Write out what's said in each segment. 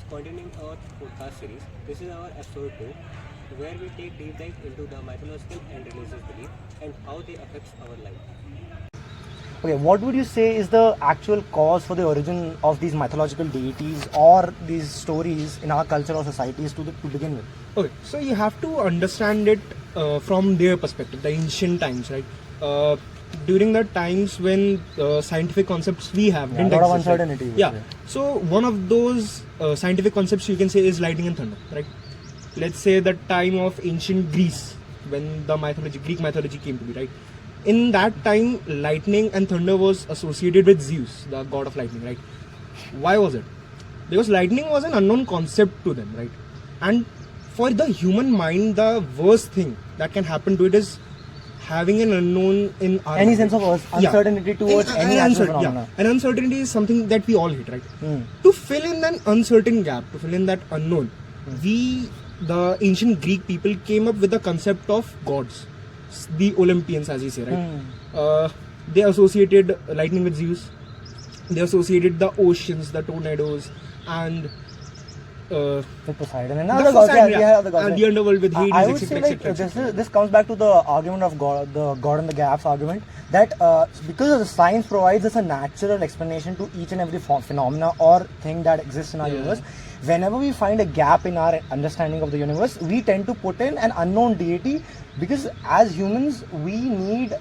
continuing our podcast series, this is our episode 2, where we take deep dive into the mythological and religious belief and how they affect our life. Okay, what would you say is the actual cause for the origin of these mythological deities or these stories in our culture or societies to begin with? Okay, so you have to understand it from their perspective, the ancient times, right? During the times when scientific concepts we have didn't a lot of exist, right? uncertainty. Yeah. So one of those scientific concepts you can say is lightning and thunder, right? Let's say the time of ancient Greece, when the Greek mythology came to be, right? In that time, lightning and thunder was associated with Zeus, the god of lightning, right? Why was it? Because lightning was an unknown concept to them, right? And for the human mind, the worst thing that can happen to it is having an unknown in our Any mind. sense of uncertainty towards any natural phenomena. And uncertainty is something that we all hate, right? Hmm. To fill in an uncertain gap, to fill in that unknown, the ancient Greek people came up with the concept of gods, the Olympians, as we say, right? They associated lightning with Zeus. They associated the oceans, the tornadoes, and With Poseidon and the other gods. Poseidon, Yeah, other gods. and the underworld with Hades, I would etc., say like etc. this comes back to the argument of God, the God and the gaps argument, that because of the science provides us a natural explanation to each and every phenomena or thing that exists in our universe. Whenever we find a gap in our understanding of the universe, we tend to put in an unknown deity, because as humans we need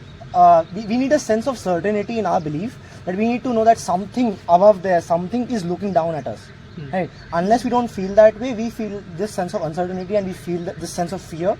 we need a sense of certainty in our belief, that we need to know that something above there, something is looking down at us. Right? Unless we don't feel that way, we feel this sense of uncertainty and we feel this sense of fear.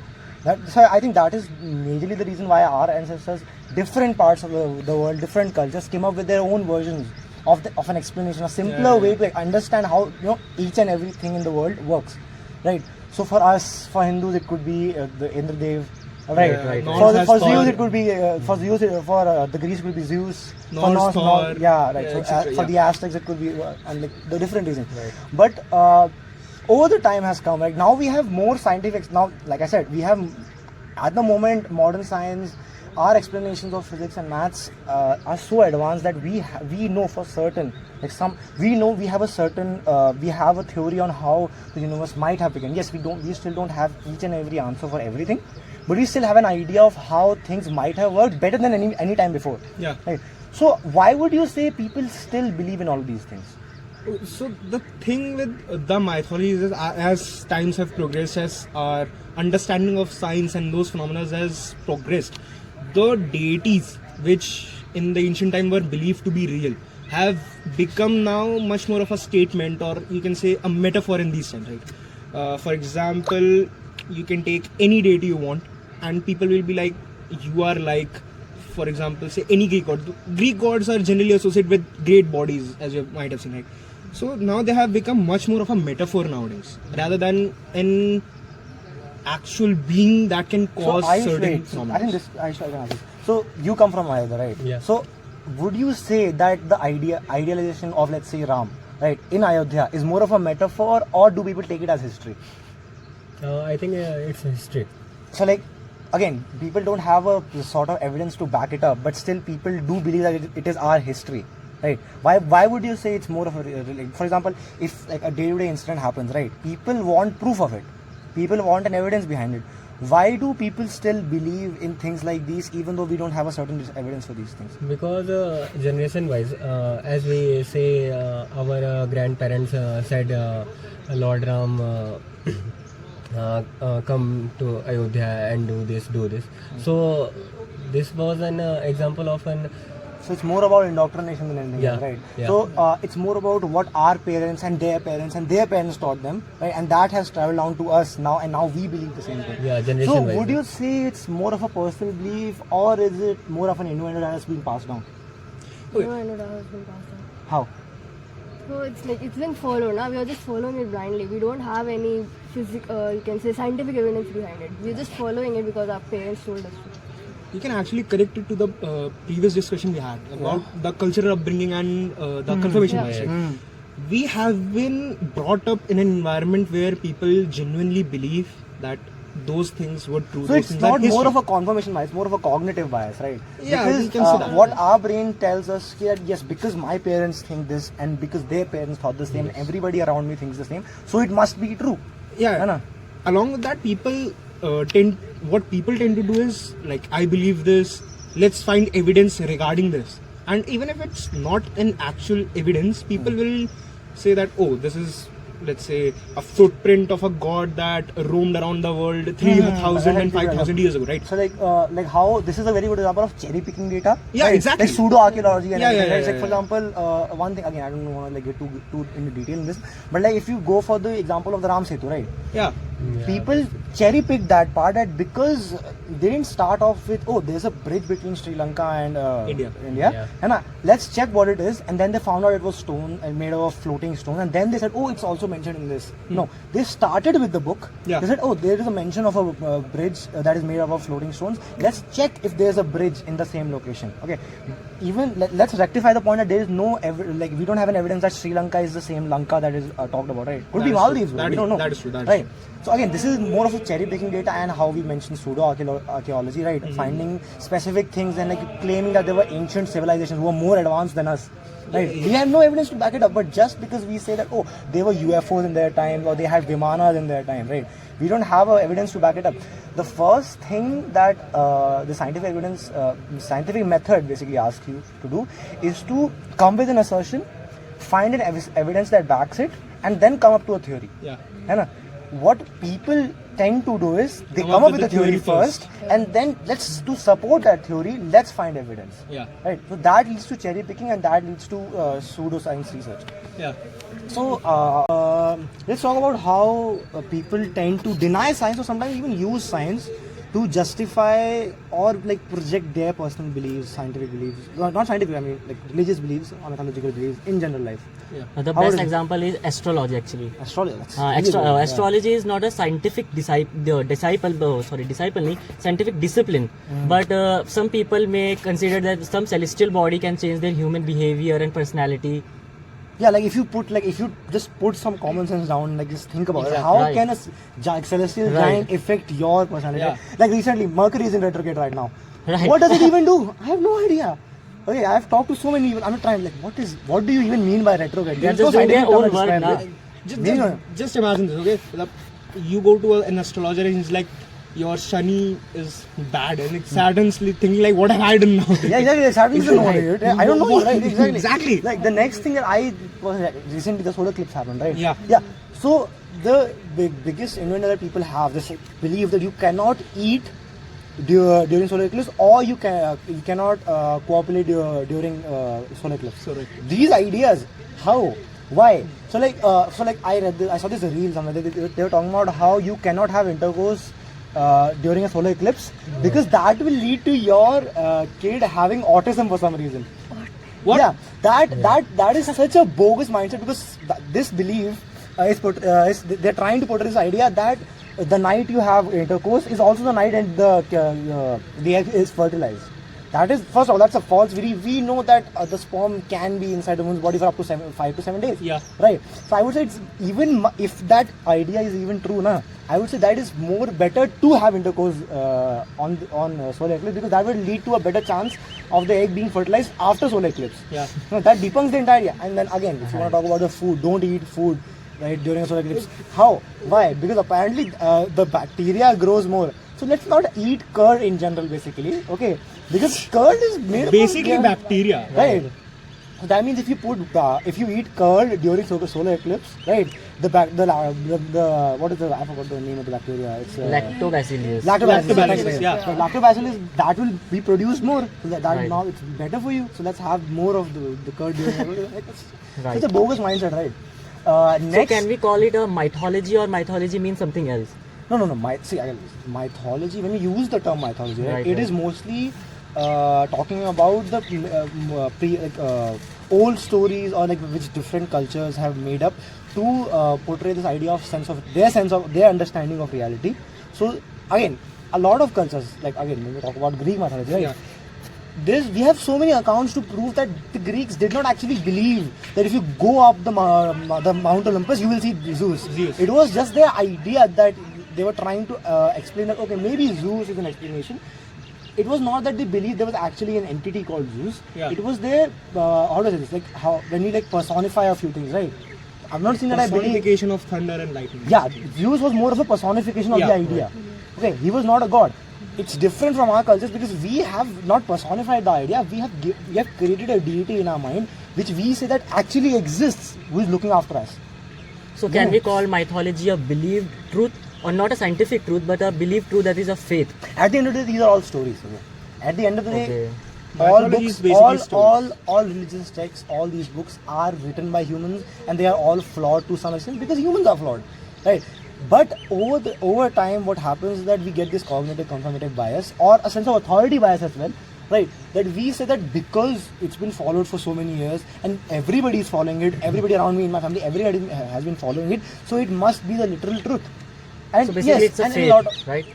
So I think that is majorly the reason why our ancestors, different parts of the world, different cultures, came up with their own versions of an explanation, a simpler way to understand how each and everything in the world works, right? So for us, for Hindus, it could be the Indradev, right? For Zeus, it could be for the Greece, it could be Zeus. For Norse, Thor, right. So for the Aztecs, it could be and like the different reasons. Right. But over the time has come. Like now we have more scientific. Now, like I said, we have at the moment modern science. Our explanations of physics and maths are so advanced that we know for certain, like we have a certain we have a theory on how the universe might have begun. Yes, we still don't have each and every answer for everything, but we still have an idea of how things might have worked better than any time before. Yeah. Right. So why would you say people still believe in all of these things? So the thing with the mythologies is, as times have progressed, as our understanding of science and those phenomena has progressed, the deities which in the ancient time were believed to be real have become now much more of a statement, or you can say a metaphor in these times, right? For example, you can take any deity you want and people will be like, you are like, for example, say any Greek god. Greek gods are generally associated with great bodies, as you might have seen, right? So now they have become much more of a metaphor nowadays, rather than an actual being that can cause certain phenomena. I think I should ask this. So you come from Ayodhya, right? Yeah. So would you say that the idealization of, let's say, Ram, right, in Ayodhya is more of a metaphor, or do people take it as history? I think it's history. So like, again, people don't have a sort of evidence to back it up, but still people do believe that it is our history, right? Why would you say it's more of a, for example, if like a day-to-day incident happens, right, people want proof of it, people want an evidence behind it. Why do people still believe in things like these, even though we don't have a certain evidence for these things? Because generation wise, as we say, our grandparents said Lord Ram come to Ayodhya and do this. So this was an example of an. So it's more about indoctrination than anything else, right? Yeah. So it's more about what our parents and their parents taught them, right? And that has traveled down to us now, and now we believe the same thing. Yeah, generation So wise. would you say it's more of a personal belief, or is it more of an innuendo that has been passed down? No, I know that has been passed on. How? So it's like it's been followed. Now we are just following it blindly. We don't have any you can say scientific evidence behind it. We're just following it because our parents told us to. You can actually connect it to the previous discussion we had about the cultural upbringing and the confirmation bias. Right? We have been brought up in an environment where people genuinely believe that those things were true. So those it's things not are history. more of a confirmation bias, more of a cognitive bias, right? Yeah, because we can say that. what our brain tells us that yes, because my parents think this and because their parents thought the same, everybody around me thinks the same, so it must be true. Yeah. है ना? Along with that, people what people tend to do is like, I believe this. Let's find evidence regarding this. And even if it's not an actual evidence, people will say that, oh, this is, let's say, a footprint of a god that roamed around the world 3,000 and 5,000 years ago, right? So like how this is a very good example of cherry picking data. Yeah, right? exactly. Like pseudo archaeology and Yeah, everything. yeah, right? yeah, Like for example, one thing again, I don't want to like get too into detail in this, but like if you go for the example of the Ram Setu, right? Yeah. People cherry picked that part that because they didn't start off with, oh, there's a bridge between Sri Lanka and India. India. And let's check what it is, and then they found out it was stone and made of floating stone, and then they said, oh, it's also mentioned in this. No, they started with the book. Yeah. They said, oh, there is a mention of a bridge that is made up of floating stones. Let's check if there's a bridge in the same location. Okay, even let's rectify the point that there is no like we don't have an evidence that Sri Lanka is the same Lanka that is talked about, right? Could That be is Maldives. true. We That don't is- know. that is true, that is right. So again, this is more of a cherry picking data and how we mentioned pseudo archaeology, right? Finding specific things and like claiming that there were ancient civilizations who were more advanced than us. Right? We have no evidence to back it up, but just because we say that, oh, they were UFOs in their time or they had Vimanas in their time, right? We don't have evidence to back it up. The first thing that the scientific evidence, scientific method basically asks you to do is to come with an assertion, find an evidence that backs it, and then come up to a theory. Yeah. है ना? What people tend to do is they come up with a theory first, and then to support that theory, let's find evidence. Yeah. Right. So that leads to cherry picking, and that leads to pseudoscience research. Yeah. So let's talk about how people tend to deny science or sometimes even use science to justify or like project their personal beliefs, scientific beliefs, not scientific, I mean like religious beliefs or mythological beliefs in general life. The How best is it? example is astrology actually. Astrology. that's really good, yeah. Astrology is not a scientific scientific discipline, but some people may consider that some celestial body can change their human behavior and personality. Yeah, like if you just put some common sense down, like just think about it. Exactly, How right. can a celestial Right. giant affect your personality? Yeah. Like recently, Mercury is in retrograde right now. Right. What does it even do? I have no idea. Okay, I have talked to so many people. I'm trying like, what do you even mean by retrograde? They are There's just doing their scientific term own to work, describe na? it. Just, We just, know. just imagine this, okay? Like, you go to an astrologer and he's like, your Shani is bad, and it's Saturn's thinking like, what have I done now? Yeah, exactly. It's happening to know it. I don't know, right? Exactly. Exactly. Like the next thing that I was recently, the solar eclipse happened, right? Yeah. Yeah. So the biggest inventor that people have this belief that you cannot eat during solar eclipse, or you cannot copulate during solar eclipse. Correct. These ideas, how? Why? So like I read this, I saw this reel somewhere. They were talking about how you cannot have intercourse during a solar eclipse because that will lead to your kid having autism for some reason. What? Yeah, that is such a bogus mindset because this belief is they're trying to put this idea that the night you have intercourse is also the night and the egg is fertilized. That is, first of all, that's a false belief. We know that the sperm can be inside a woman's body for up to 5 to 7 days. Yeah. Right. So I would say it's even if that idea is even true, na, I would say that is more better to have intercourse on solar eclipse because that will lead to a better chance of the egg being fertilized after solar eclipse. Yeah. No, that debunks the entire idea. And then again, if you want to talk about the food, don't eat food right during a solar eclipse. How? Why? Because apparently the bacteria grows more. So let's not eat curd in general, basically. Okay, because curd is made Basically of bacteria. right? So that means if you eat curd during solar eclipse, right? The what is I forgot the name of the bacteria. It's Lactobacillus. Lactobacillus. Yeah. So lactobacillus that will be produced more. So that Right. now it's better for you. So let's have more of the curd during. Right. It's a bogus mindset, right? So Next, can we call it a mythology, or mythology means something else? No. Mythology. When we use the term mythology, right, Right, it right. is mostly talking about the old stories or like which different cultures have made up to portray this idea of their understanding of reality. So again, a lot of cultures, like again when we talk about Greek mythology, right? Yeah. We have so many accounts to prove that the Greeks did not actually believe that if you go up the Mount Olympus, you will see Zeus. Zeus. It was just their idea that they were trying to explain that okay, maybe Zeus is an explanation. It was not that they believed there was actually an entity called Zeus. Yeah. It was their how does it is like how when we like personify a few things, right? I'm not saying that I believe. Personification of thunder and lightning. Yeah, Zeus was more of a personification of Yeah, the idea. Okay, he was not a god. It's different from our cultures because we have not personified the idea. We have created a deity in our mind which we say that actually exists, who is looking after us. So can we call mythology a believed truth, or not a scientific truth, but a believed truth that is a faith? At the end of the day, these are all stories. Okay? At the end of the day, Okay. all Mythology books, is basically stories. all religious texts, all these books are written by humans, and they are all flawed to some extent because humans are flawed, right? But over time, what happens is that we get this cognitive confirmative bias or a sense of authority bias as well, right? That we say that because it's been followed for so many years and everybody is following it, everybody around me in my family, everybody has been following it, so it must be the literal truth. And So basically, yes, it's a and faith, right?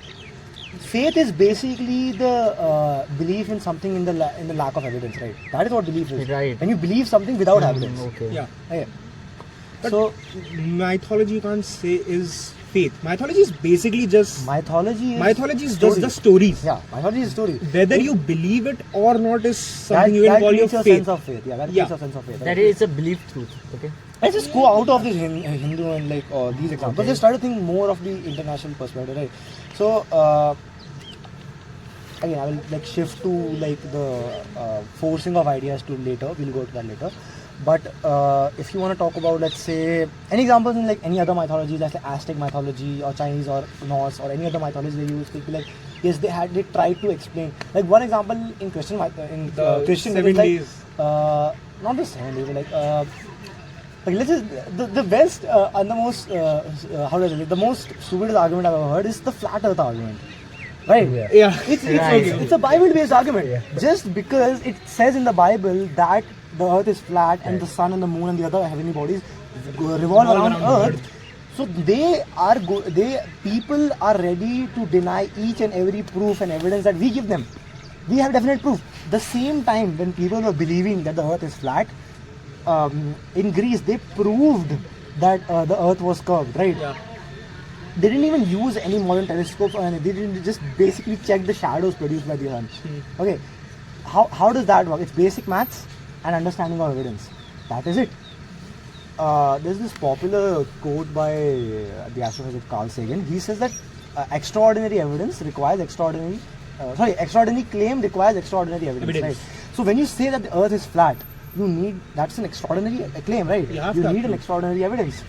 faith is basically the belief in something in the lack of evidence, right? That is what belief is. Right. When you believe something without evidence. Okay. Yeah. Okay. But So mythology you can't say is faith. Mythology is basically just mythology is just the stories. Yeah, mythology is story. Whether you believe it or not is That, something you can that call your creates a faith. sense of faith. Yeah, that Yeah. creates a sense of faith. That is a believed truth. Okay. Let's just go out of this Hindu and like these examples. Let's try to think more of the international perspective, right? So again, I will like shift to like the forcing of ideas to later. We'll go to that later. But if you want to talk about, let's say, any examples in like any other mythology, like Aztec mythology or Chinese or Norse or any other mythology they use, people like yes, they tried to explain. Like one example in Christian The Christian 7 belief, like, days. not the 7 days, but like let's just the best and the most how do I say it? The most stupidest argument I've ever heard is the flat Earth argument, right? Yeah. It's a Bible-based argument. Just because it says in the Bible that the Earth is flat and the sun and the moon and the other heavenly bodies revolve around Earth. So people are ready to deny each and every proof and evidence that we give them. We have definite proof. The same time when people were believing that the Earth is flat, in Greece they proved that the Earth was curved, right? Yeah. They didn't even use any modern telescopes or anything. They didn't just basically check the shadows produced by the sun. Okay, how does that work? It's basic maths and understanding of evidence. That is it. There's this popular quote by the astrophysicist Carl Sagan. He says that extraordinary evidence requires extraordinary claim requires extraordinary evidence. Right? So when you say that the Earth is flat, that's an extraordinary claim, right? You need an extraordinary evidence.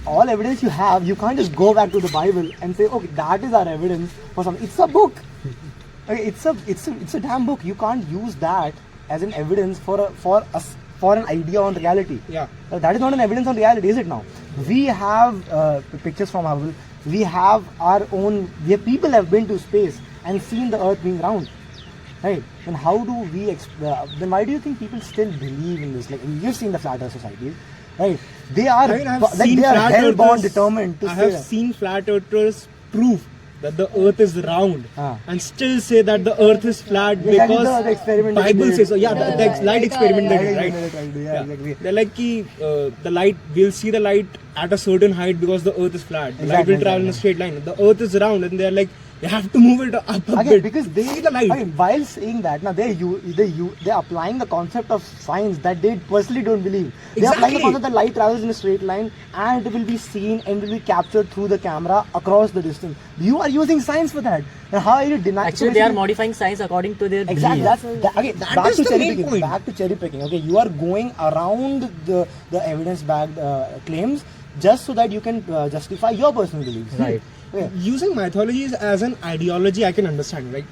All evidence you have, you can't just go back to the Bible and say, okay, that is our evidence for something. It's a book. Okay, it's a damn book. You can't use that as an evidence for an idea on reality. Yeah. That is not an evidence on reality, is it now? We have pictures from Hubble. We have our own. People have been to space and seen the Earth being round, right? Then how do we? Then why do you think people still believe in this? Like you've seen the flat Earth societies, right? They are hell-bound, determined to I say have that. seen flat earthers prove that the Earth is round and still say that the Earth is flat Exactly, because the experiment that Bible they says so. did. Yeah, the light experiment they did, Yeah, right? yeah, exactly. They're like the light, we'll see the light at a certain height because the Earth is flat. The light Exactly, will travel in a exactly. straight line. The Earth is round, and they're like, you have to move it up a Again, bit. because they see the light. Again, while saying that, now they're applying the concept of science that they personally don't believe. They're applying the Exactly. concept that light travels in a straight line and it will be seen and will be captured through the camera across the distance. You are using science for that. And how are you denying? Actually, they are modifying science according to their Exactly. belief. Back is to the cherry main picking. point. Back to cherry picking. Okay, you are going around the evidence-backed claims just so that you can justify your personal beliefs. Right. Okay. Using mythologies as an ideology, I can understand. Like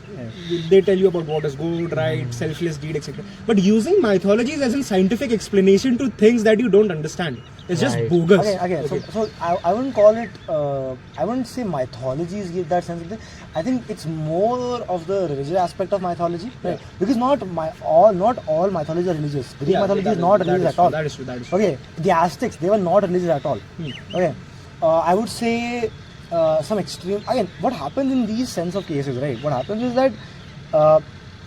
they tell you about what is good, right, selfless deed, etc. But using mythologies as a scientific explanation to things that you don't understand, it's just Right. bogus. Okay. So I wouldn't call it. I wouldn't say mythologies give that sense of thing. I think it's more of the religious aspect of mythology, right? Because not all mythology are religious. Greek mythology is not religious at all. That is true. That is true. Okay, the Aztecs, they were not religious at all. Okay, I would say some extreme. Again, what happens in these sense of cases, right? What happens is that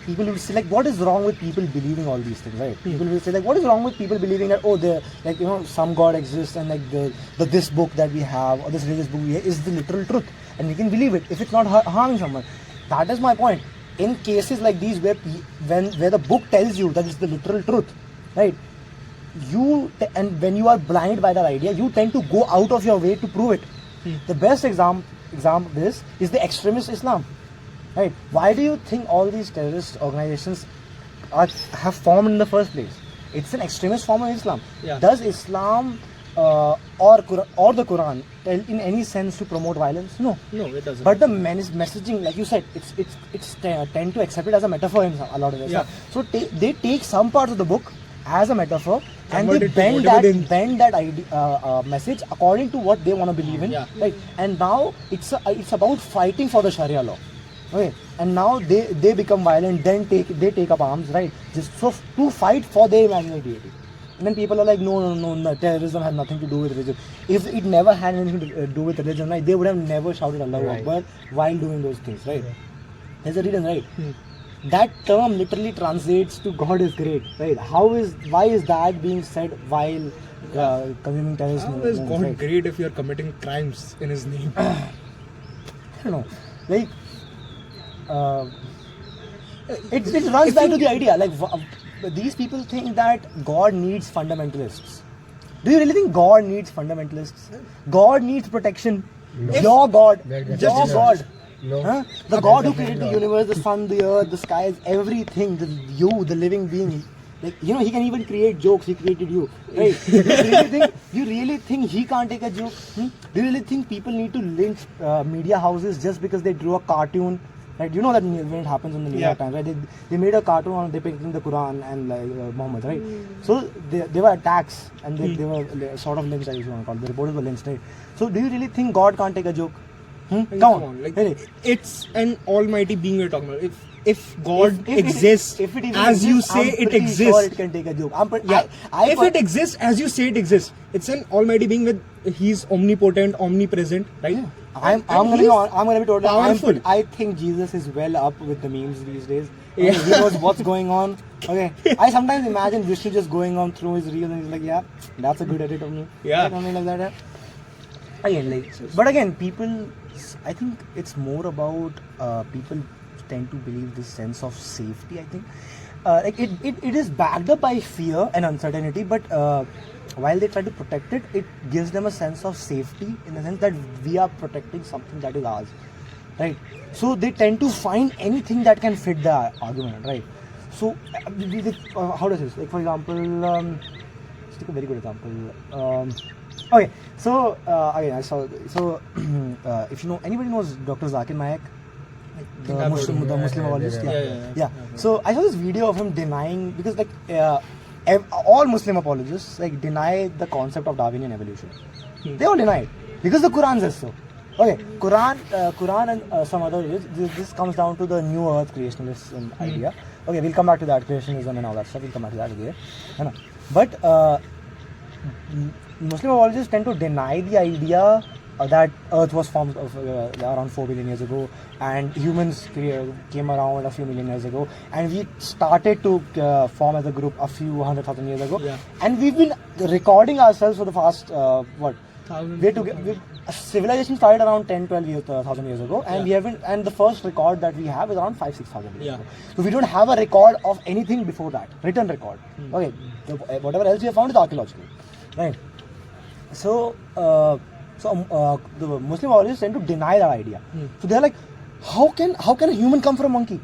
people will say like, what is wrong with people believing all these things, right? People will say like, what is wrong with people believing that, oh, there, like, you know, some God exists and like the this book that we have or this religious book we have is the literal truth, and we can believe it if it's not harming someone. That is my point. In cases like these where where the book tells you that it's the literal truth, right? And when you are blinded by that idea, you tend to go out of your way to prove it. The best example of this is the extremist Islam, right? Why do you think all these terrorist organizations have formed in the first place? It's an extremist form of Islam. Yeah. Does Islam or the Quran tell in any sense to promote violence? No. No, it doesn't. But the messaging, like you said, it's tend to accept it as a metaphor in a lot of ways. Yeah. So they take some parts of the book as a metaphor and Convert they it to whatever bend that idea, message according to what they want to believe in. Yeah. Right. And now it's about fighting for the Sharia law. Okay. And now they become violent. Then they take up arms. Right. Just so to fight for their imaginary deity. And then people are like, no, terrorism has nothing to do with religion. If it never had anything to do with religion, right, they would have never shouted Allahu Akbar while doing those things, right? There's a reason, right? That term literally translates to God is great, right? Why is that being said while consuming terrorism? How is God right? great if you're committing crimes in His name? I don't know. Like, it runs back to the idea. Like, these people think that God needs fundamentalists. Do you really think God needs fundamentalists? God needs protection. Your God. Your God. No. Huh? The God who created the universe, the sun, the earth, the skies, everything, the living being. Like, you know, He can even create jokes. He created you. Right? You really think He can't take a joke? Do you really think people need to lynch media houses just because they drew a cartoon? Right? You know that when it happens in the New York Times, right? They made a cartoon on depicting the Quran and like Muhammad, right? So there were attacks and they were sort of lynched, if you want to call it. The reporters were lynched, right? So do you really think God can't take a joke? Come on. Like, really? it's an almighty being we're talking about. If God If it exists even as you exists, say I'm it pretty exists, sure it can take a joke. if it exists as you say it exists, it's an almighty being with He's omnipotent, omnipresent, right? Yeah. I'm gonna be totally powerful. I think Jesus is well up with the memes these days. Okay, he knows what's going on. Okay, I sometimes imagine Vishnu just going on through his reels and he's like, yeah, that's a good edit of me. Yeah. Right, something like that. Yeah. Again, like, but again, people, I think it's more about people tend to believe this sense of safety. I think like it is backed up by fear and uncertainty, but while they try to protect it, it gives them a sense of safety in the sense that we are protecting something that is ours, right? So they tend to find anything that can fit the argument, right? So how does this? Like, for example, let's take a very good example. Okay, so again, I saw if you know, anybody knows Dr. Zakir Naik, the Muslim apologist. Yeah. So I saw this video of him denying, because like all Muslim apologists like deny the concept of Darwinian evolution. They all deny it because the Quran says so. Okay, Quran and some other this comes down to the new earth creationist idea. Okay, we'll come back to that, creationism and all that stuff. We'll come back to that again. But Muslim apologists tend to deny the idea that Earth was formed around 4 billion years ago, and humans came around a few million years ago, and we started to form as a group a few 100,000 years ago, and we've been recording ourselves for the past civilization started around 10,000-12,000 years ago, and we haven't. And the first record that we have is around 5,000-6,000 years ago. So we don't have a record of anything before that, written record. Okay, whatever else we have found is archaeological, right? So the Muslim apologists tend to deny that idea. So they're like, how can a human come from a monkey,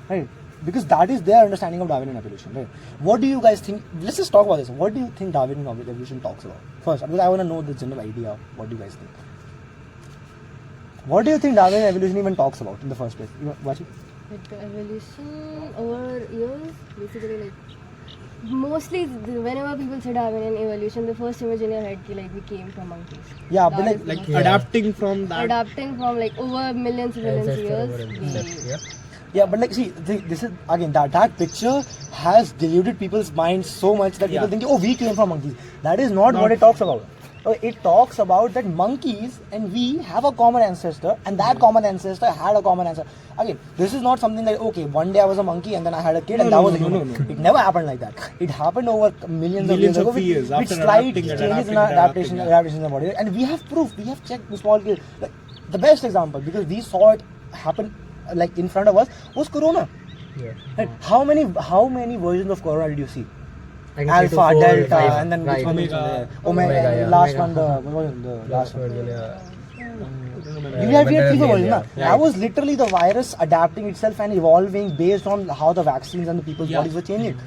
right? Because that is their understanding of Darwinian evolution, right? What do you guys think? Let's just talk about this. What do you think Darwinian evolution talks about? First, because I want to know the general idea of what do you guys think. What do you think Darwinian evolution even talks about in the first place? Vashi? Like the evolution over years, basically, like mostly whenever people say Darwinian evolution, the first image in your head ki like we came from monkeys. Yeah, That but is Like the adapting from that. adapting from like over millions of years. Yeah, but like, see, this is again that picture has deluded people's minds so much that people think, oh, we came from monkeys. That is not what it talks about. it talks about that monkeys and we have a common ancestor, and that common ancestor had a common ancestor. Again, this is not something like, okay, one day I was a monkey and then I had a kid and that was a human. It never happened like that. It happened over millions of years ago with years with after slight adapting and changes in adapting, adaptation in the body. And we have proof. We have checked the small kids. Like, the best example, because we saw it happen like in front of us, was Corona. Yeah. Right? How many versions of Corona did you see? I can say Alpha, 2, 4, Delta, 5, and then right. which one is Omega. Omega, yeah. last Omega. one, what was it? The last one. Yeah, We had but three then versions. yeah, Na? right. That was literally the virus adapting itself and evolving based on how the vaccines and the people's bodies were changing.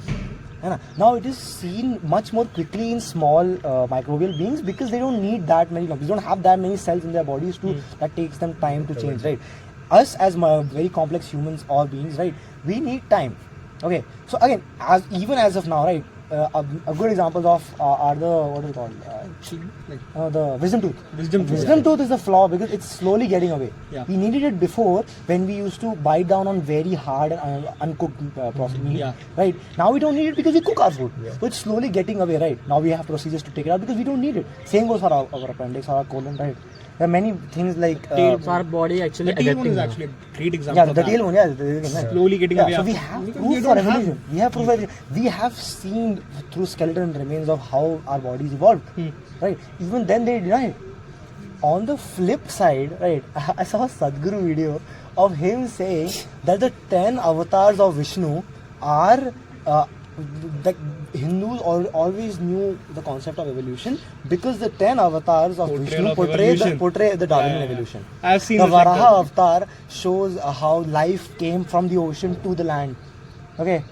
है ना? Now it is seen much more quickly in small microbial beings because they don't need that many. They don't have that many cells in their bodies that takes them time to change, right? Us as very complex humans or beings, right? We need time. Okay, so again, even as of now, right? A good example of are the what is it called? The wisdom tooth. Wisdom tooth is a flaw because it's slowly getting away. Yeah. We needed it before when we used to bite down on very hard and uncooked processed meat. Yeah. Right now we don't need it because we cook our food. So it's slowly getting away. Right now we have procedures to take it out because we don't need it. Same goes for our appendix or our colon. Right. There are many things like So our body actually The tail one adapting is now. actually a great example. yeah, of the that. tail one, yeah, Slowly getting away So we after- have because proof we for don't have- evolution. We have proof for evolution. We have seen through skeleton remains of how our bodies evolved. Right? Even then they denied. On the flip side, right, I saw a Sadhguru video of him saying that the 10 avatars of Vishnu are the Hindus always knew the concept of evolution because the 10 avatars of Portrayal Vishnu of evolution. portray the Darwinian Yeah. evolution. I've seen the this like Varaha that. avatar shows how life came from the ocean to the land. Okay.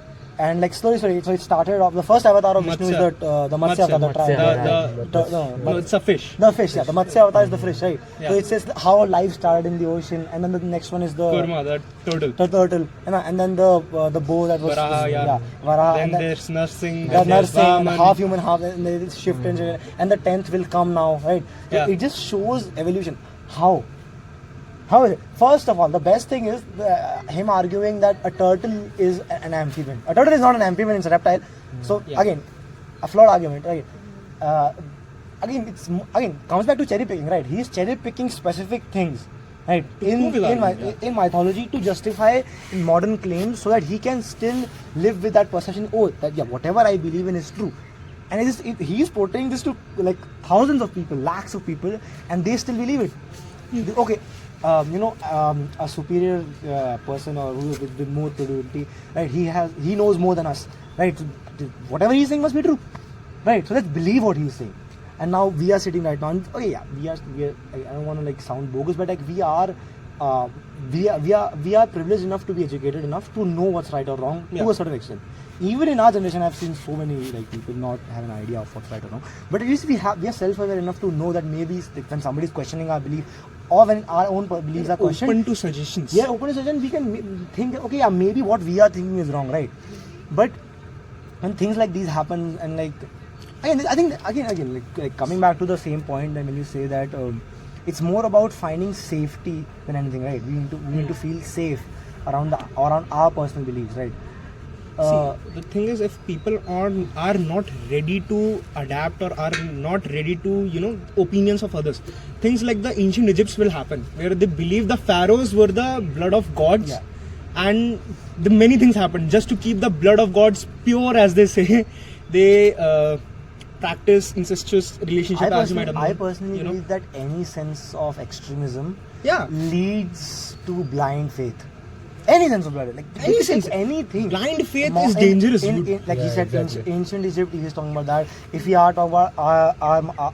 And like slowly, so it started off. The first avatar of Vishnu is the Matsya avatar, the tribe. No, it's a fish. The fish, yeah. The Matsya avatar is the fish, right? Yeah. So it says how life started in the ocean, and then the next one is the Kurma, the turtle. the turtle, and then the bow that was Varaha, yeah. Varaha, Then and then there's nursing. the then there's nursing, Vaman. half human, half, and they shift and the 10th will come now, right? So Yeah. it just shows evolution. How? How is it? First of all, the best thing is him arguing that a turtle is an amphibian. A turtle is not an amphibian; it's a reptile. So Yeah. again, a flawed argument, right? Again comes back to cherry picking, right? He's cherry picking specific things, right? prove his argument, In mythology to justify in modern claims, so that he can still live with that perception. Oh, that yeah, whatever I believe in is true. And he's portraying this to like thousands of people, lakhs of people, and they still believe it. Okay, a superior person or who with more credibility, right? He knows more than us, right? So, whatever he's saying must be true, right? So let's believe what he's saying. And now we are sitting right now. And, okay, yeah, we are. I don't want to like sound bogus, but like we are privileged enough to be educated enough to know what's right or wrong to a certain extent. Even in our generation, I've seen so many like people not have an idea of what's right or wrong. But at least we are self-aware enough to know that maybe when somebody is questioning our belief, or when our own beliefs are questioned, Open to suggestions. yeah, open to suggestion, we can think, okay, yeah, maybe what we are thinking is wrong, right? But when things like these happen, and like, again, I think again, like coming back to the same point, and when you say that it's more about finding safety than anything, right? We need to feel safe around our personal beliefs, right? See, the thing is, if people are not ready to adapt or are not ready to, opinions of others, things like the ancient Egypts will happen, where they believe the pharaohs were the blood of gods, Yeah. and the many things happened just to keep the blood of gods pure, as they say. They practice incestuous relationship, as you might have known. I personally you know. believe that any sense of extremism Yeah. leads to blind faith. Any sense of blind, like Any sense. anything. Blind faith is dangerous, dude. Like you Yeah, said, exactly. ancient Egypt. He was talking about that. If we are talking about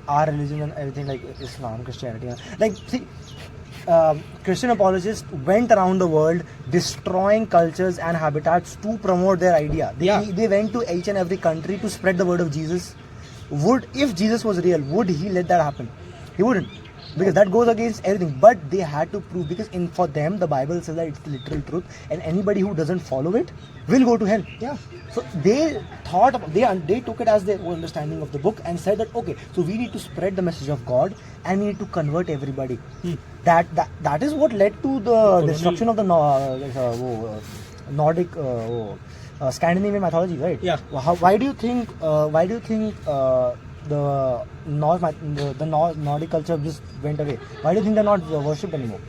our religion and everything, like Islam, Christianity, like see. Christian apologists went around the world destroying cultures and habitats to promote their idea. They went to each and every country to spread the word of Jesus. If Jesus was real, would he let that happen? He wouldn't, because that goes against everything. But they had to prove, because for them the Bible says that it's the literal truth, and anybody who doesn't follow it will go to hell. Yeah. So they they took it as their own understanding of the book and said that okay, so we need to spread the message of God and we need to convert everybody. That is what led to the destruction of the Nordic Scandinavian mythology, right? Yeah. Why do you think Nordic culture just went away? Why do you think they're not worshipped anymore?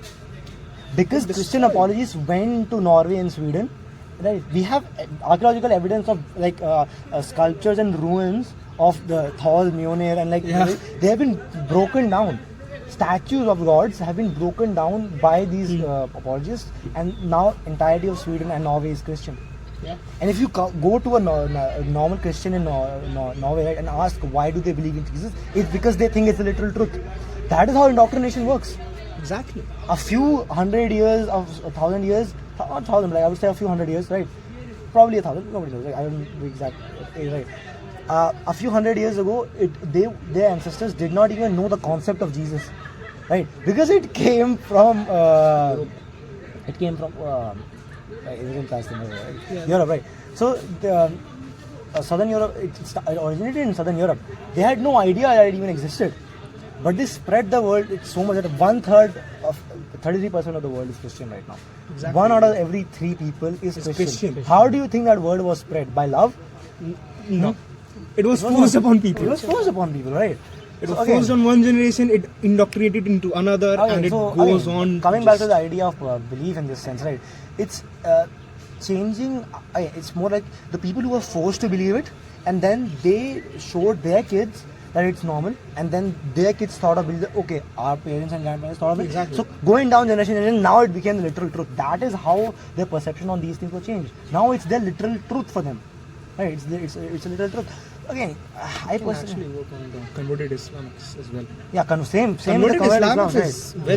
Because Christian apologists went to Norway and Sweden. Right, we have archaeological evidence of like sculptures and ruins of the Thor, Mjolnir, and like they have been broken down. Statues of gods have been broken down by these apologists, and now entirety of Sweden and Norway is Christian. Yeah. And if you go to a normal Christian in Norway, right, and ask why do they believe in Jesus, it's because they think it's the literal truth. That is how indoctrination works. Exactly. A few hundred years, of 1,000 years, not 1,000, like I would say a few hundred years, right? Probably 1,000. Nobody knows. Like, I don't know the exact age, right? A few hundred years ago, their ancestors did not even know the concept of Jesus, right? Because it came from it was in Palestine, right? Europe, right? So Southern Europe, it originated in Southern Europe. They had no idea that it even existed. But they spread the world so much that 1/3 of 33% of the world is Christian right now. Exactly. 1 out of every 3 people is Christian. How do you think that word was spread? By love? No. It was forced upon people. It was forced upon people, right? It was forced on one generation, it indoctrinated into another, and it goes on. Coming back to the idea of belief in this sense, right? It's changing. It's more like the people who were forced to believe it, and then they showed their kids that it's normal, and then their kids thought of it. Okay, our parents and grandparents thought of it. Exactly. So going down generation, and now it became the literal truth. That is how their perception on these things were changed. Now it's their literal truth for them, right? It's a literal truth. Again, I can personally actually work on the converted Islamics as well. yeah, same with the Converted converted Islamics Islam, is right?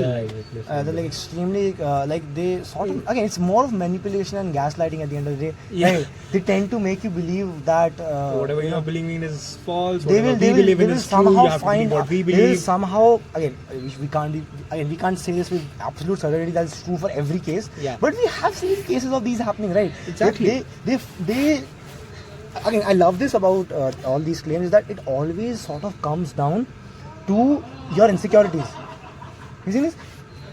well. They're like extremely like they sort of again it's more of manipulation and gaslighting at the end of the day. Yeah. Right? They tend to make you believe that Whatever you are believing in is false. they Whatever will we believe in is true. somehow You have to find believe what we they will believe. somehow we can't say this with absolute certainty that it's true for every case. Yeah. But we have seen cases of these happening, right? Exactly. They again, I love this about all these claims is that it always sort of comes down to your insecurities. You see this?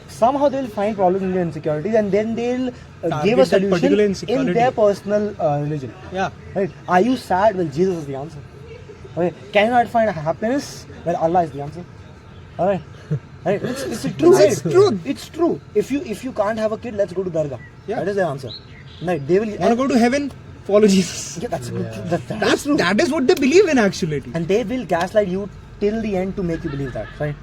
Somehow they'll find problems in their insecurities, and then they'll give a Target that particular solution in insecurity. their personal religion. Yeah. Right? Are you sad? Well, Jesus is the answer. Okay. Can you not find happiness? Well, Allah is the answer. Alright. Right? It's true. It's true. It's true. If you can't have a kid, let's go to Dargah. Yeah. That is the answer. Right? They will. Want to go to heaven? Follow Jesus. Yeah, that's that is true. That is what they believe in actually. And they will gaslight you till the end to make you believe that. Right?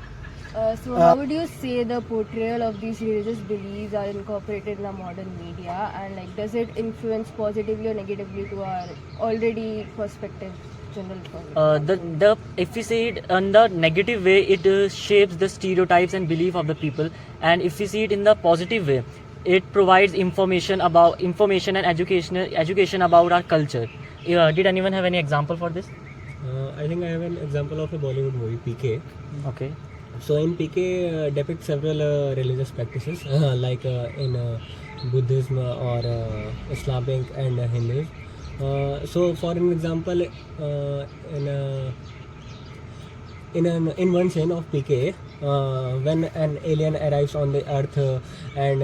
So how would you say the portrayal of these religious beliefs are incorporated in our modern media, and like does it influence positively or negatively to our already perspective general public? The if we see it in the negative way, it shapes the stereotypes and belief of the people, and if we see it in the positive way, it provides information and education about our culture. Did anyone have any example for this? I think I have an example of a Bollywood movie, PK. Okay. So in PK depicts several religious practices like in Buddhism or Islamic and Hinduism. So for an example, in one scene of PK, when an alien arrives on the earth and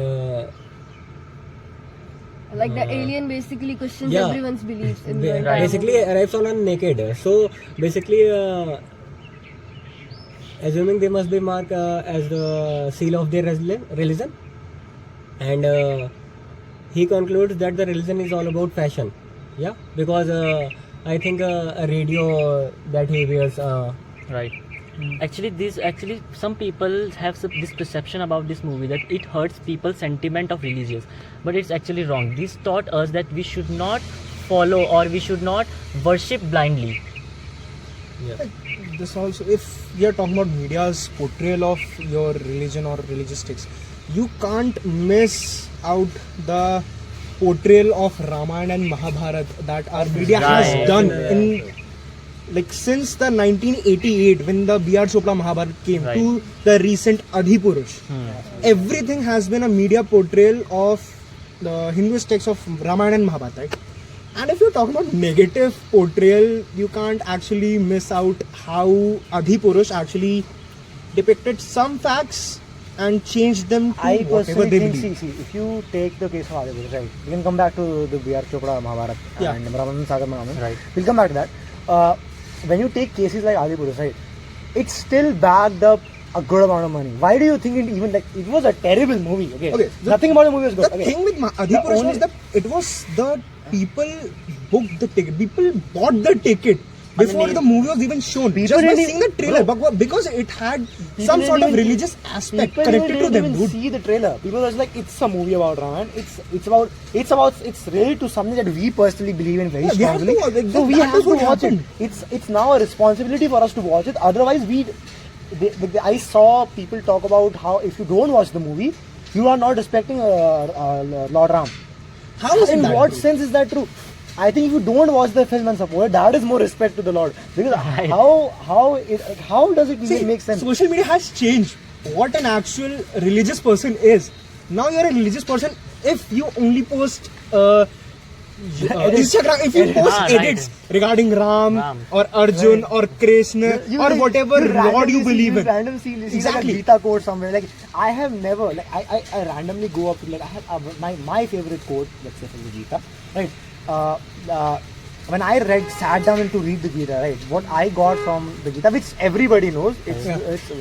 Like the alien basically questions yeah. everyone's beliefs in the entire basically movie. arrives on a naked. So basically, assuming they must be marked as the seal of their religion, and he concludes that the religion is all about fashion. Yeah, because I think a radio that he wears. Right. Actually, some people have this perception about this movie that it hurts people's sentiment of religious, but it's actually wrong. This taught us that we should not follow or we should not worship blindly. Yeah. This also, if we are talking about media's portrayal of your religion or religious texts, you can't miss out the portrayal of Ramayana and Mahabharata that our media has done in like since the 1988 when the B.R. Chopra Mahabharata came to the recent Adhipurush. Everything has been a media portrayal of the Hinduist texts of Ramayana and Mahabharata, right? And if you're talking about negative portrayal, you can't actually miss out how Adhipurush actually depicted some facts and changed them to I whatever personally they think, believe. see, if you take the case of Adhipurush, right, we can come back to the B.R. Chopra Mahabharata Yeah. and Brahman Sagar Mahaman. Right. We'll come back to that. when you take cases like Adipurush, right, it's still backed up a good amount of money. Why do you think it even, like, it was a terrible movie, okay? Nothing about the movie was good. The Okay. thing with Adipurush was that it was the people booked the ticket. People bought the ticket before the movie was even shown. People Just by didn't seeing the trailer, because it had some sort of religious aspect connected to them, Even dude. see the trailer. People was like, it's a movie about Raman. It's related to something that we personally believe in very Yeah, we have strongly. to watch it. So we That have is to what watch happened. it. It's now a responsibility for us to watch it. Otherwise, I saw people talk about how if you don't watch the movie, you are not respecting Lord Ram. How is it In that what true? sense is that true? I think if you don't watch the film and support it, that is more respect to the Lord. Because how does it even make sense? Social media has changed what an actual religious person is. Now you're a religious person if you only post Instagram, if you post right. edits regarding Ram Ram. or Arjun or Krishna or whatever Lord you believe in. Randomly see Exactly. like a Gita quote somewhere. Like I have never, like I randomly go up to, like, I have my favorite quote, let's say, from the Gita, right? When I sat down to read the Gita, right? What I got from the Gita, which everybody knows, it's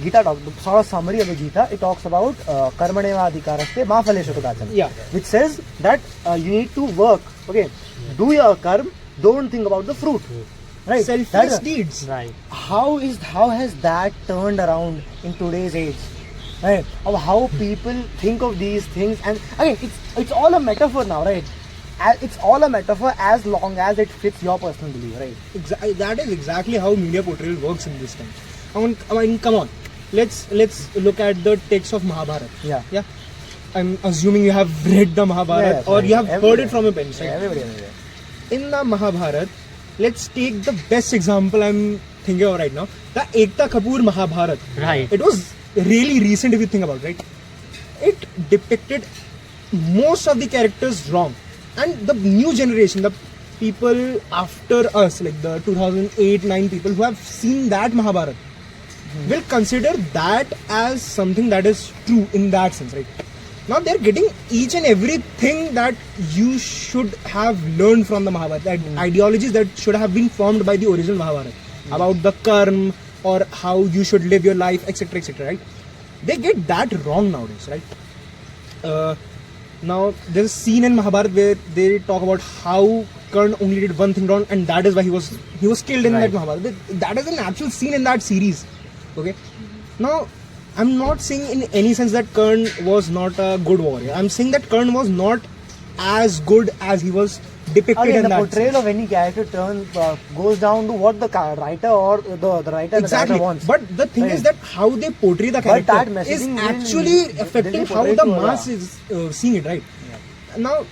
Gita talk, the sort of summary of the Gita. It talks about karmaneva adhikaraste ma phaleshu kadachana. Yeah. Which says that you need to work. Okay, do your karma. Don't think about the fruit. Right. Selfless deeds. Right. How has that turned around in today's age? Right? Of how people think of these things, and again, it's all a metaphor now, right? It's all a metaphor as long as it fits your personal belief, right? That is exactly how media portrayal works in this time. I mean, come on. Let's look at the text of Mahabharata. Yeah. I'm assuming you have read the Mahabharata or you have heard it from a bench, right? Everybody. In the Mahabharata, let's take the best example I'm thinking of right now, the Ekta Kapoor Mahabharata. Right. It was really recent if you think about it, right? It depicted most of the characters wrong. And the new generation, the people after us, like the 2008-9 people who have seen that Mahabharata, will consider that as something that is true in that sense, right? Now they're getting each and everything that you should have learned from the Mahabharata, that ideologies that should have been formed by the original Mahabharata, about the karma or how you should live your life, etc., right? They get that wrong nowadays, right? Now there's a scene in Mahabharata where they talk about how Karna only did one thing wrong, and that is why he was killed in that Mahabharata. That is an actual scene in that series. Okay. Now, I'm not saying in any sense that Karna was not a good warrior. I'm saying that Karna was not as good as he was depicted Again, in the that portrayal sense. of any character goes down to what the writer or the writer and the Exactly. writer wants. But the thing Right. is that how they portray the But that character is messaging will actually be affecting how portrayed the to, mass is seeing it, right? Now,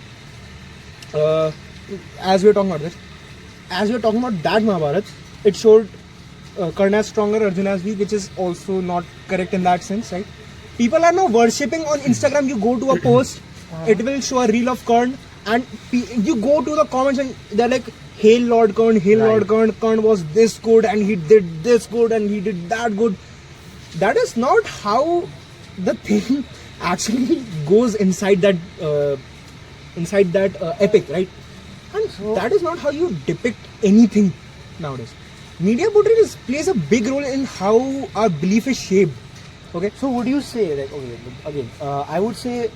as we're talking about that Mahabharata, it showed Karna as stronger, Arjuna as weak, which is also not correct in that sense, right? People are now worshipping on Instagram. You go to a post, it will show a reel of Karna, and you go to the comments and they're like, "Hail Lord Karna, hail Lord Karna. Karna was this good and he did this good and he did that good." That is not how the thing actually goes inside that epic, right? And that is not how you depict anything nowadays. Media portrayal plays a big role in how our belief is shaped. Okay. So would you say, like, okay, again, I would say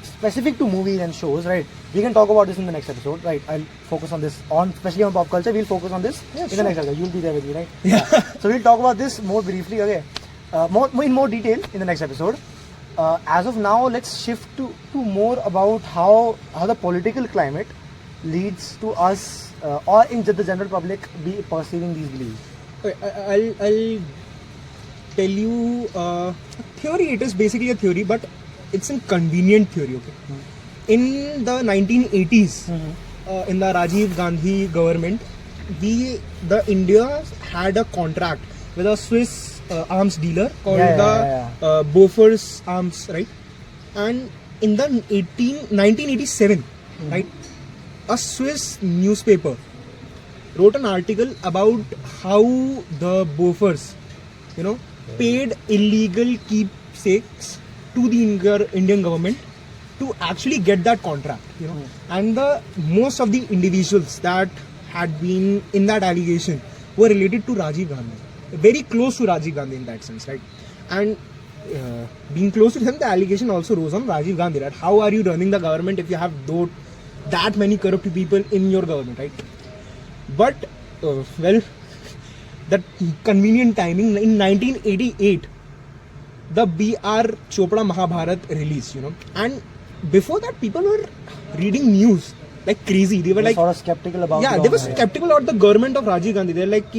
specific to movies and shows, right? We can talk about this in the next episode, right? I'll focus on this, especially on pop culture. We'll focus on this in the next episode. You'll be there with me, right? Yeah. So we'll talk about this more briefly, okay? In more detail in the next episode. As of now, let's shift to more about how the political climate leads to us or in the general public be perceiving these beliefs. Okay, I'll tell you theory. It is basically a theory, but it's a convenient theory. Okay. In the 1980s, in the Rajiv Gandhi government, India had a contract with a Swiss arms dealer called Bofors Arms, right? And in the 1987, right, a Swiss newspaper wrote an article about how the Bofors, paid illegal keepsakes to the Indian government to actually get that contract, and most of the individuals that had been in that allegation were related to Rajiv Gandhi, very close to Rajiv Gandhi in that sense, right? And being close to him, the allegation also rose on Rajiv Gandhi, right? How are you running the government if you have that many corrupt people in your government, right? But well, that convenient timing in 1988, the B.R. Chopra Mahabharat released, and before that people were reading news like crazy. They were like sort of skeptical about yeah, it they were all, right? skeptical about the government of Rajiv Gandhi. They're like,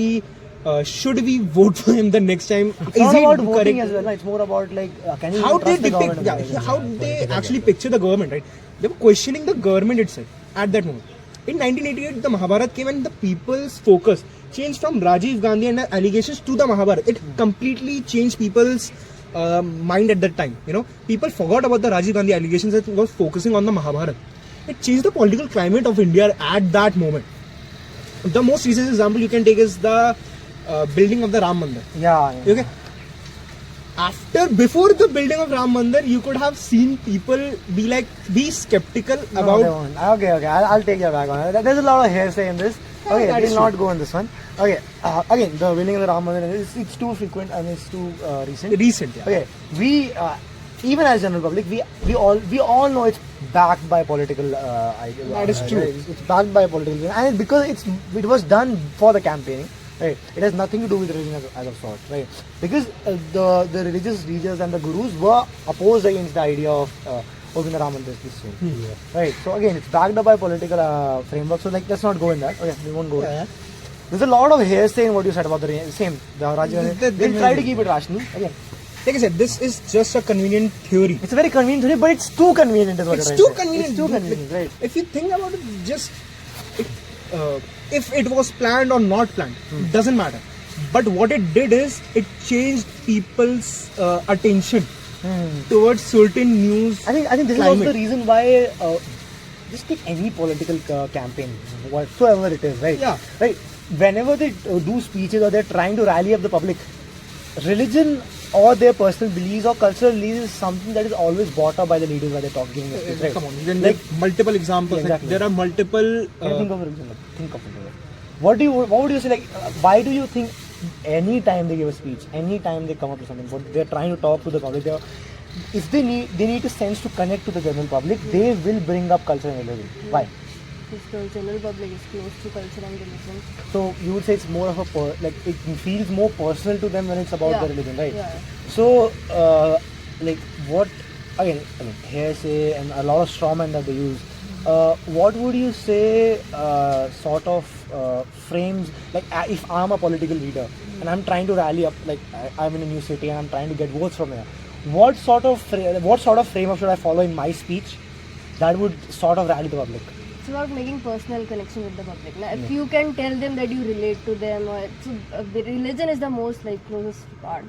should we vote for him the next time? It's not about voting as well, no? It's more about like can you How they trust the depict, government? how they actually picture the government, right? They were questioning the government itself at that moment. In 1988, the Mahabharat came and the people's focus changed from Rajiv Gandhi and the allegations to the Mahabharat. It completely changed people's mind at that time. People forgot about the Rajiv Gandhi allegations and was focusing on the Mahabharat. It changed the political climate of India at that moment. The most recent example you can take is the building of the Ram Mandir. Yeah. Okay. Before the building of Ram Mandir, you could have seen people be skeptical No, about. they won't. Okay. I'll take your back on it. There's a lot of hearsay in this. Okay, that we'll is not go on this one. Okay, again, the building of the Ram Mandir, it's too frequent and it's too recent. Recent, yeah. Okay, we even as general public, we all know it's backed by political ideas. That is true. It's backed by political, and it's because it was done for the campaigning. Right, it has nothing to do with religion as of sort, right? Because the religious leaders and the gurus were opposed against the idea of opening the Ram Mandir this soon. Right. So again, it's backed up by political framework. So let's not go in that. Okay, we won't go. Yeah. There's a lot of hearsay in what you said about the Rajiv. We'll try to keep it rational. Again, Like I said, this is just a convenient theory. it's a very convenient theory, but it's too convenient. Is what It's you're too trying to say. convenient. It's too convenient, right? If you think about it, just if it was planned or not planned, it doesn't matter. But what it did is it changed people's attention towards certain news. I think this is also the reason why just take any political campaign, whatsoever it is, right? Yeah. Right. Whenever they do speeches or they're trying to rally up the public, religion or their personal beliefs or cultural beliefs is something that is always brought up by the leaders while they're talking in the speech, right? Come on, you can Like- make multiple examples. Yeah, exactly. There are multiple. Can you think of a religion? Think of it. What would you say? Like, why do you think any time they give a speech, any time they come up with something, what they're trying to talk to the public, if they need a sense to connect to the general public, they will bring up culture and religion. Why? Because the general public is close to culture and religion. So you would say it's more of a it feels more personal to them when it's about the religion, right? Yeah. So like what again hearsay and a lot of straw men that they use. What would you say sort of frames, like if I'm a political leader and I'm trying to rally up, like I'm in a new city and I'm trying to get votes from here, what sort of framework should I follow in my speech that would sort of rally the public? It's about making personal connection with the public. Now, if you can tell them that you relate to them, or the religion is the most closest part.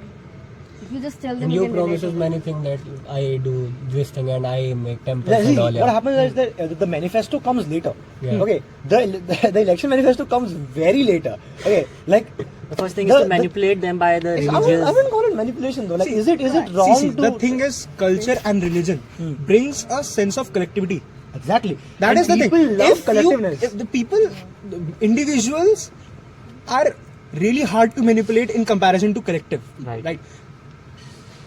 If you just tell them And you you can relate promises to many things that I do this thing and I make temples Yeah, see, and all. what happens is that the manifesto comes later. Yeah. Okay, the election manifesto comes very later. Okay, like The first thing is to manipulate them by the I religious. wouldn't call it manipulation though. Like, is it wrong See, to? the thing is, culture and religion brings a sense of collectivity. Exactly. That And is the thing. people love collectiveness. If the individuals are really hard to manipulate in comparison to collective. Right.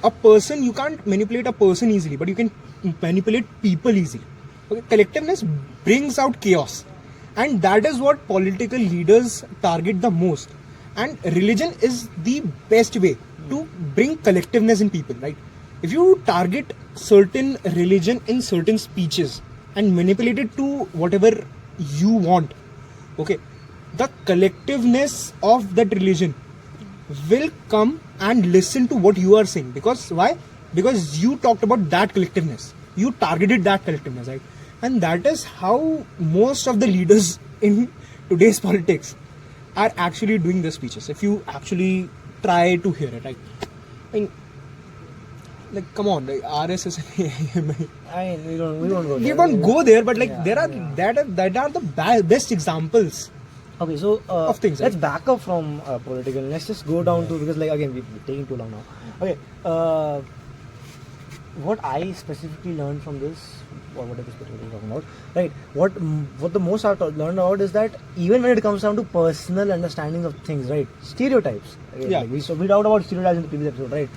A person, you can't manipulate a person easily, but you can manipulate people easily. Okay, collectiveness brings out chaos, and that is what political leaders target the most. And religion is the best way to bring collectiveness in people, right? If you target certain religion in certain speeches and manipulate it to whatever you want, okay, the collectiveness of that religion will come and listen to what you are saying. Because why? Because you talked about that collectiveness, you targeted that collectiveness, right? And that is how most of the leaders in today's politics are actually doing their speeches. If you actually try to hear it, right? I mean, like, come on, like RSS and AIM, I mean, we don't go we there. won't go there, but like there are that are the best examples. Okay, so of things, let's right? back up from political. Let's just go down to, because like again we're taking too long now. Okay, what I specifically learned from this, or what is specifically talking about, right? What the most I've learned about is that even when it comes down to personal understanding of things, right? Stereotypes. Again, Yeah. like we talked about stereotypes in the previous episode, right?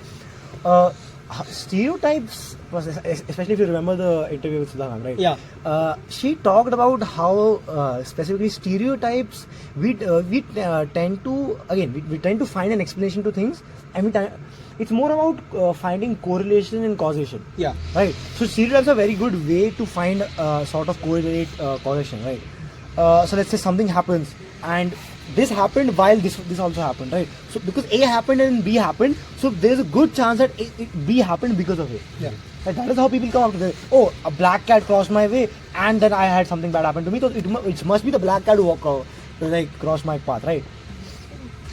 Stereotypes, especially if you remember the interview with Sudha ma'am, right? Yeah. She talked about how specifically stereotypes we tend to find an explanation to things, and it's more about finding correlation and causation. Yeah. Right. So stereotypes are a very good way to find sort of correlate causation, right? So let's say something happens and this happened while this also happened, right? So because A happened and B happened, so there's a good chance that B happened because of it. Yeah. Right, that is how people come up to the, oh, a black cat crossed my way and then I had something bad happen to me, so it must be the black cat who crossed my path, right?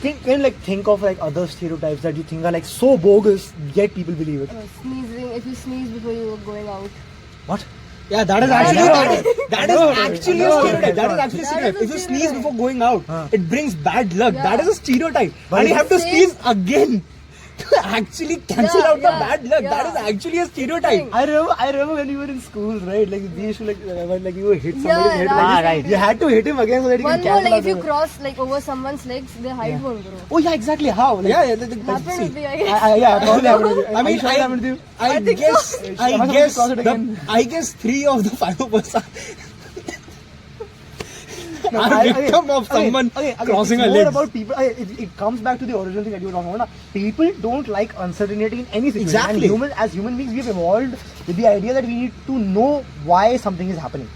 Can you think of other stereotypes that you think are so bogus yet people believe it? Sneezing, if you sneeze before you were going out. What? Yeah, that is actually a stereotype. That is actually a stereotype. If you stereotype. sneeze before going out, it brings bad luck. Yeah. That is a stereotype. But And you have to same- sneeze again to actually cancel Yeah, out the yeah, bad luck. That is yeah. actually a stereotype. I remember when you were in school, right? Like we used to when you hit somebody Yeah, in the head, right. right? You had to hit him again so that you One can more, cancel like if you out the- cross over someone's legs, their height won't grow. Oh yeah, exactly. How? Like, Yeah, Happened see. with me, I guess. yeah, probably happened with you. I mean, Are you sure it happened with you? I think guess, so. Am I supposed to cross it again? I guess 3 of the 5 of us are I- victim of someone crossing it's a more leg. about people. It comes back to the original thing that you were talking about. People don't like uncertainty in any situation. Exactly. And as human beings, we've evolved with the idea that we need to know why something is happening.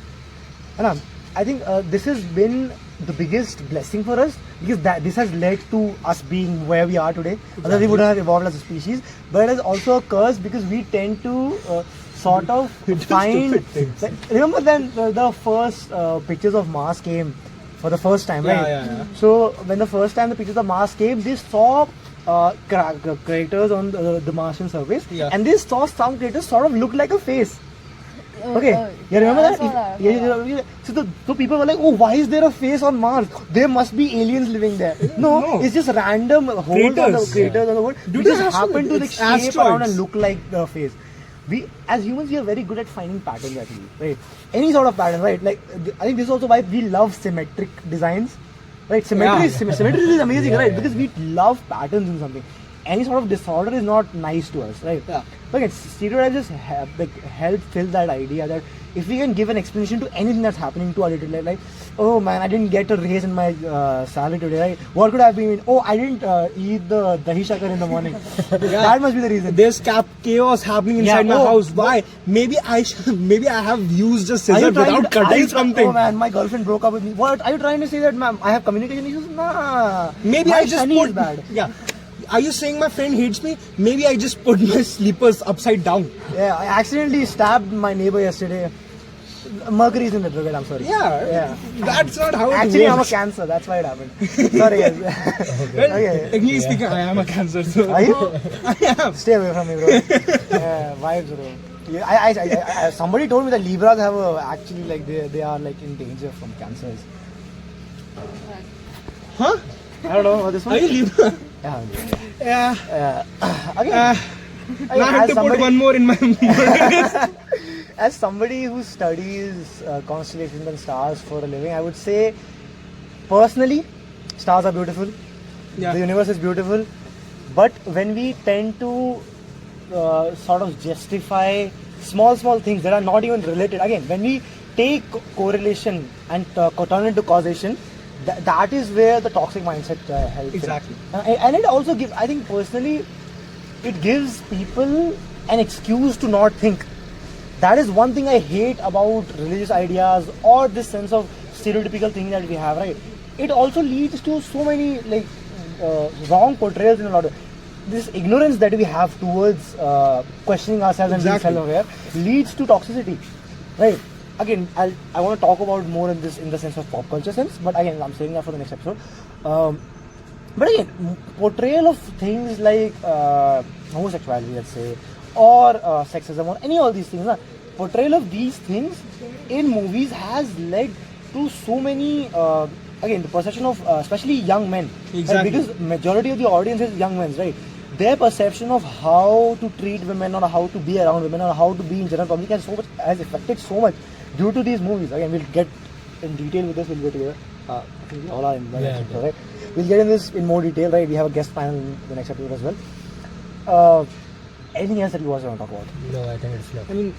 And I think this has been the biggest blessing for us because this has led to us being where we are today. Otherwise, we wouldn't have evolved as a species. But it is also a curse because we tend to sort of find. Remember then the first pictures of Mars came for the first time, right? Yeah. So when the first time the pictures of Mars came, they saw craters on the Martian surface, Yeah. and they saw some craters sort of look like a face. Okay, you remember I that? saw that. So people were like, "Oh, why is there a face on Mars? There must be aliens living there." No, it's just random holes on the craters on the world. Dude, Which just that's happen to it's shape around asteroids. and look like the face. We as humans, we are very good at finding patterns actually, right? Any sort of pattern, right? Like I think this is also why we love symmetric designs, right? Symmetry is amazing, right? Because we love patterns in something. Any sort of disorder is not nice to us, right? Yeah. But again, stereotypes just help fill that idea that if we can give an explanation to anything that's happening to our day-to-day life, oh man, I didn't get a raise in my salary today, right? What could have been? Oh, I didn't eat the dahi shakar in the morning. That must be the reason. There's chaos happening inside my house. Why? Maybe I have used a Are scissor you trying without to- are cutting you- something. Oh man, my girlfriend broke up with me. What? Are you trying to say that, ma'am, I have communication issues? Nah. Maybe my I just shani put. is bad. Yeah. Are you saying my friend hates me? Maybe I just put my slippers upside down. Yeah, I accidentally stabbed my neighbor yesterday. Mercury is in retrograde, I'm sorry. Yeah. That's not how it Actually, I'm a works. Cancer. That's why it happened. Sorry, guys. Well, Okay. technically speaking, I am a Cancer. So Are you? I am. Stay away from me, bro. Yeah, vibes, bro. Yeah, I somebody told me that Libras have actually they are in danger from cancers. Huh? I don't know about this one. Are you Libra? Yeah. Yeah. Again, Now I have to put one more in my. as somebody who studies constellations and stars for a living, I would say, personally, stars are beautiful. Yeah. The universe is beautiful. But when we tend to sort of justify small things that are not even related, again, when we take correlation and turn it into causation, that is where the toxic mindset helps. Exactly. And it also gives, I think personally, it gives people an excuse to not think. That is one thing I hate about religious ideas or this sense of stereotypical thing that we have, right? It also leads to so many wrong portrayals in a lot of this ignorance that we have towards questioning ourselves and being self-aware leads to toxicity, right? Again, I want to talk about more in the sense of pop culture sense, but again, I'm saving that for the next episode. But again, portrayal of things like homosexuality, let's say, or sexism, or any of these things, portrayal of these things in movies has led to so many, again, the perception of especially young men. Exactly. Right? Because majority of the audience is young men, right? their perception of how to treat women or how to be around women or how to be in general public has affected so much due to these movies. Again, we'll get in detail with this. We'll go together. I think we all are in right? We'll get in this in more detail, right? We have a guest panel in the next episode as well. Anything else that you also want to talk about? No, I think it's not. I mean,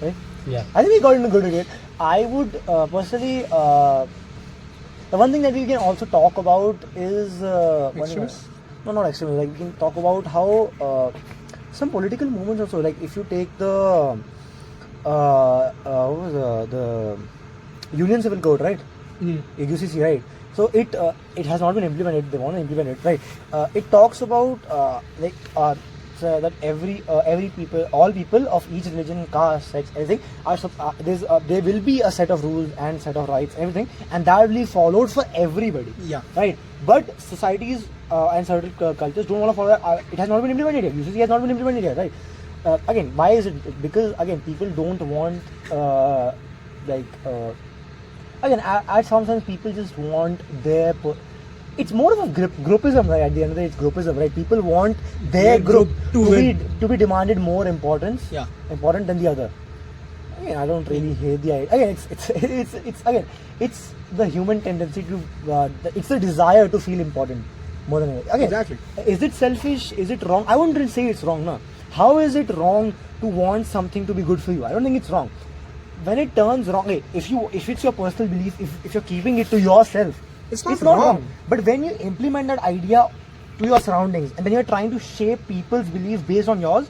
Right? Yeah. I think we got into good debate. I would personally, the one thing that we can also talk about is Extremists? No, not extremists. Like we can talk about how some political movements also. Like if you take the what was the Union Civil Code, right? UCC, right? So it has not been implemented. They want to implement it, right? It talks about so that every people, all people of each religion, caste, sex, everything there will be a set of rules and set of rights, everything, and that will be followed for everybody. Yeah. Right. But societies and certain cultures don't want to follow that. It has not been implemented yet. UCC has not been implemented yet, right? Again, why is it? Because again, people don't want again, at some sense, people just want their. It's more of a groupism, right? At the end of the day, it's groupism, right? People want their group to be demanded more important than the other. Again, I don't really hate the idea. Again, it's the human tendency to. It's the desire to feel important more than anything. Again, Exactly. Is it selfish? Is it wrong? I wouldn't really say it's wrong, no. How is it wrong to want something to be good for you? I don't think it's wrong. When it turns wrong, if it's your personal belief, if you're keeping it to yourself, It's not not wrong. But when you implement that idea to your surroundings and then you're trying to shape people's beliefs based on yours,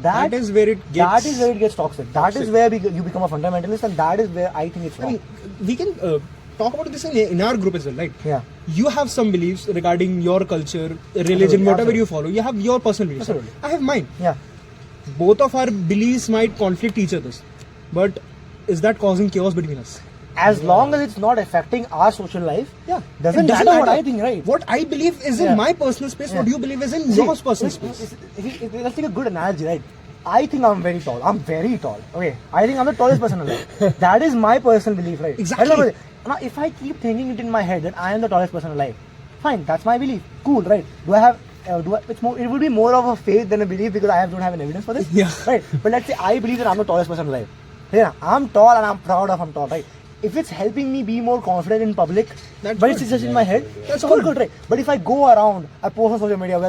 that is where it gets toxic. That is where you become a fundamentalist, and that is where I think it's I wrong. mean, we can talk about this in our group as well, right? Yeah. You have some beliefs regarding your culture, religion, whatever you follow. You have your personal beliefs. Absolutely. I have mine. Yeah. Both of our beliefs might conflict each other's, but is that causing chaos between us? As long as it's not affecting our social life, Yeah. doesn't It matter what I think, right? What I believe is Yeah. in my personal space, what Yeah. you believe is in See, your personal space. Let's take a good analogy, right? I think I'm very tall. I'm very tall. Okay. I think I'm the tallest person alive. That is my personal belief, right? Exactly. I don't know. Now, if I keep thinking it in my head that I am the tallest person alive, fine, that's my belief. Cool, right? Do I have? It would be more of a faith than a belief because don't have an evidence for this. Yeah. Right. But let's say I believe that I'm the tallest person alive. Yeah. I'm tall and I'm proud of I'm tall, right? If it's helping me be more confident in public, That's but good. it's just in my head, That's all good. good, right? But if I go around, I post on social media,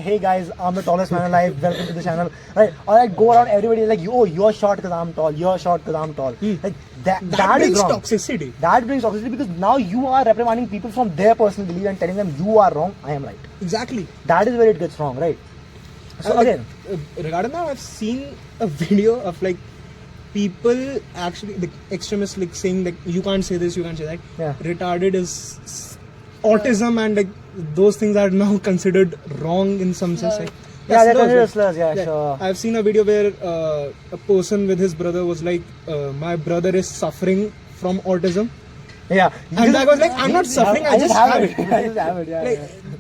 hey guys, I'm the tallest man alive, welcome to the channel, right? Or I go around, everybody is like, oh, you're short because I'm tall, you're short because I'm tall. Like that brings is wrong. toxicity. That brings toxicity because now you are reprimanding people from their personal belief and telling them you are wrong, I am right. Exactly. That is where it gets wrong, right? So again, regarding that, I've seen a video of like people actually, the extremists, like saying like you can't say this, you can't say that. Yeah. Retarded is autism, and like those things are now considered wrong in some sense. Like, yeah, they're slurs, considered like- slurs, yeah, sure. I've seen a video where a person with his brother was like, my brother is suffering from autism. Yeah. And I was like, I'm not suffering, I just have it. I just have it, yeah.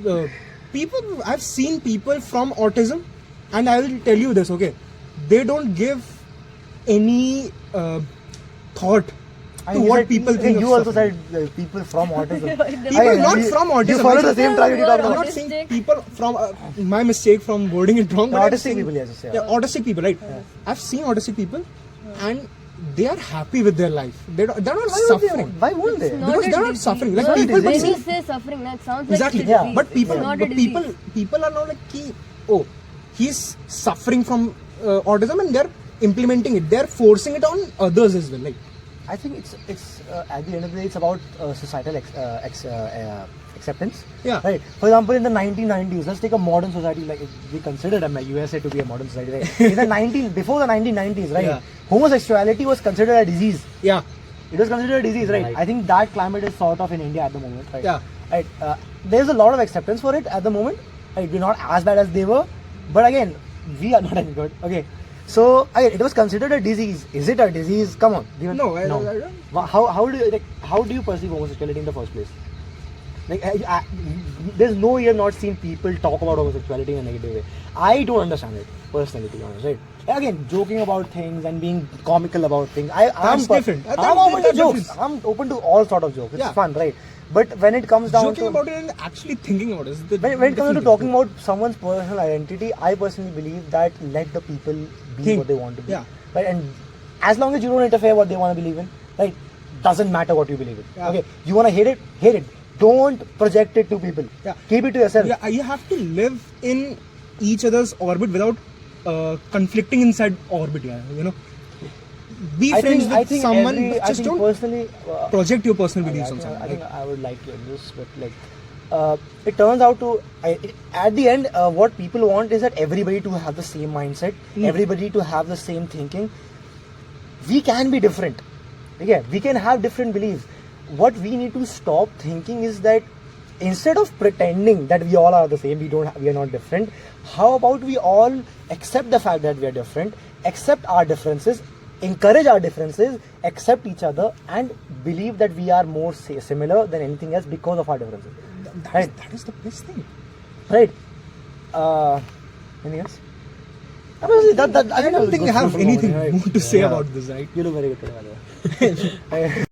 Like, people, I've seen people from autism, and I will tell you this, okay? They don't give any thought to what people think. You of also suffering. said people from autism. People not from autism. You follow the same target you talked I'm about. not saying people from my mistake from wording it wrong. The but I'm autistic saying- people, yes, yeah. Yeah, autistic people, right? I've seen autistic people, and they are happy with their life. They're not suffering. Why won't they? Not Because a they're not disease. suffering. Like It's not a people, disease. When you say suffering, that sounds exactly. like it's a Yeah. disease. But people, It's not but a disease. people are now like, oh, he's suffering from autism, and they're implementing it. They're forcing it on others as well. Like, I think it's at the end of the day, it's about societal acceptance. Yeah. Right. For example, in the 1990s, let's take a modern society like we considered USA to be a modern society. Right? In the before the 1990s, right? Yeah. Homosexuality was considered a disease. yeah, It was considered a disease, right? Right. I think that climate is sort of in India at the moment, right? Yeah. Right. There's a lot of acceptance for it at the moment. Right? We're not as bad as they were, but again, we are not any good. Okay. So again, it was considered a disease. Is it a disease? Come on. No, I don't. How do you perceive homosexuality in the first place? Like, there's no you have not seen people talk about homosexuality in a negative way. I don't understand it personally, to be honest, right? Again, joking about things and being comical about things. I'm different. I'm open to That's jokes. different. I'm open to all sort of jokes. It's Yeah. fun, right? But when it comes down Joking to about it and actually thinking about it. Is the when it comes to difference. talking about someone's personal identity, I personally believe that let the people be Think. what they want to be. Yeah. Right, and as long as you don't interfere what they want to believe in, right, doesn't matter what you believe in. Yeah. Okay, you want to hate it, hate it. Don't project it to people. Yeah. Keep it to yourself. Yeah, you have to live in each other's orbit without conflicting inside orbit. Yeah, you know, be friends with someone. But just don't personally. project your personal I beliefs on think, someone. I think I would like to end this, but like, it turns out to at the end, what people want is that everybody to have the same mindset, everybody to have the same thinking. We can be different. Okay, we can have different beliefs. What we need to stop thinking is that instead of pretending that we all are the same, we are not different. How about we all accept the fact that we are different, accept our differences, encourage our differences, accept each other, and believe that we are more similar than anything else because of our differences. Right? That is the best thing. Right. Anything else? Obviously, I I don't think I have anything more to say about this, right? You look very good today, by the way.